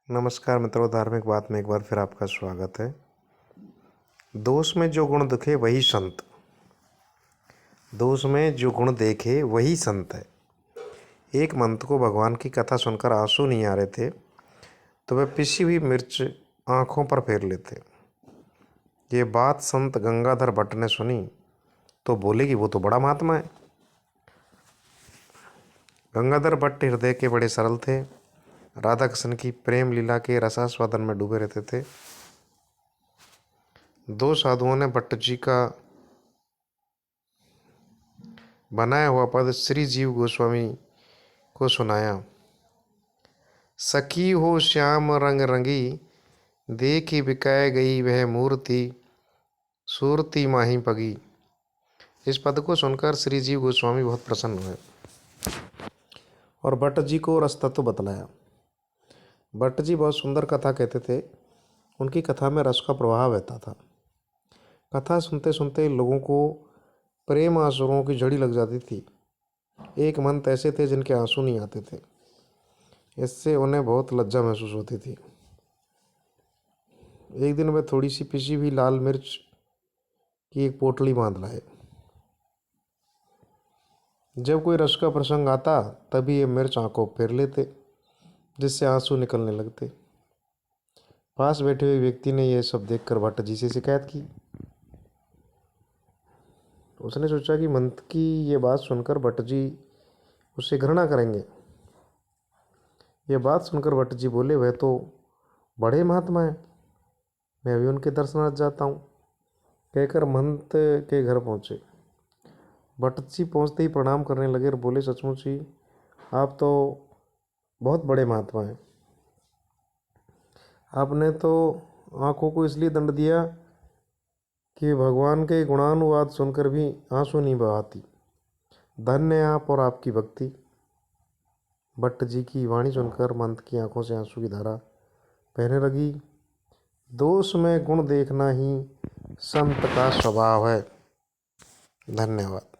नमस्कार मित्रों, धार्मिक बात में एक बार फिर आपका स्वागत है। दोष में जो गुण दिखे वही संत, दोष में जो गुण देखे वही संत है। एक मंत को भगवान की कथा सुनकर आंसू नहीं आ रहे थे तो वह पिसी हुई मिर्च आंखों पर फेर लेते। ये बात संत गंगाधर भट्ट ने सुनी तो बोले कि वो तो बड़ा महात्मा है। गंगाधर भट्ट हृदय के बड़े सरल थे, राधा कृष्ण की प्रेम लीला के रसास्वादन में डूबे रहते थे। दो साधुओं ने भट्ट जी का बनाया हुआ पद श्री जीव गोस्वामी को सुनाया। सखी हो श्याम रंग रंगी, देखी बिकाए गई वह मूर्ति, सूरती माही पगी। इस पद को सुनकर श्री जीव गोस्वामी बहुत प्रसन्न हुए और भट्ट जी को रस तत्व बतलाया। भट्ट जी बहुत सुंदर कथा कहते थे, उनकी कथा में रस का प्रवाह बहता था। कथा सुनते सुनते लोगों को प्रेम आंसुओं की झड़ी लग जाती थी। एक मंत ऐसे थे जिनके आंसू नहीं आते थे, इससे उन्हें बहुत लज्जा महसूस होती थी। एक दिन वे थोड़ी सी पिसी हुई लाल मिर्च की एक पोटली बांध लाए। जब कोई रस का प्रसंग आता तभी ये मिर्च आंखों फेर लेते, जिससे आंसू निकलने लगते। पास बैठे हुए व्यक्ति ने यह सब देखकर भट्ट जी से शिकायत की। उसने सोचा कि मंत की ये बात सुनकर भट्ट जी उससे घृणा करेंगे। ये बात सुनकर भट्ट जी बोले, वह तो बड़े महात्मा हैं, मैं अभी उनके दर्शनार्थ जाता हूँ, कहकर मंत के घर पहुँचे। भट्ट जी पहुँचते ही प्रणाम करने लगे और बोले, सचमुच ही आप तो बहुत बड़े महात्मा हैं। आपने तो आंखों को इसलिए दंड दिया कि भगवान के गुणानुवाद सुनकर भी आंसू नहीं बहाती। धन्य आप और आपकी भक्ति। भट्ट जी की वाणी सुनकर मंत की आंखों से आंसू की धारा बहने लगी। दोष में गुण देखना ही संत का स्वभाव है। धन्यवाद।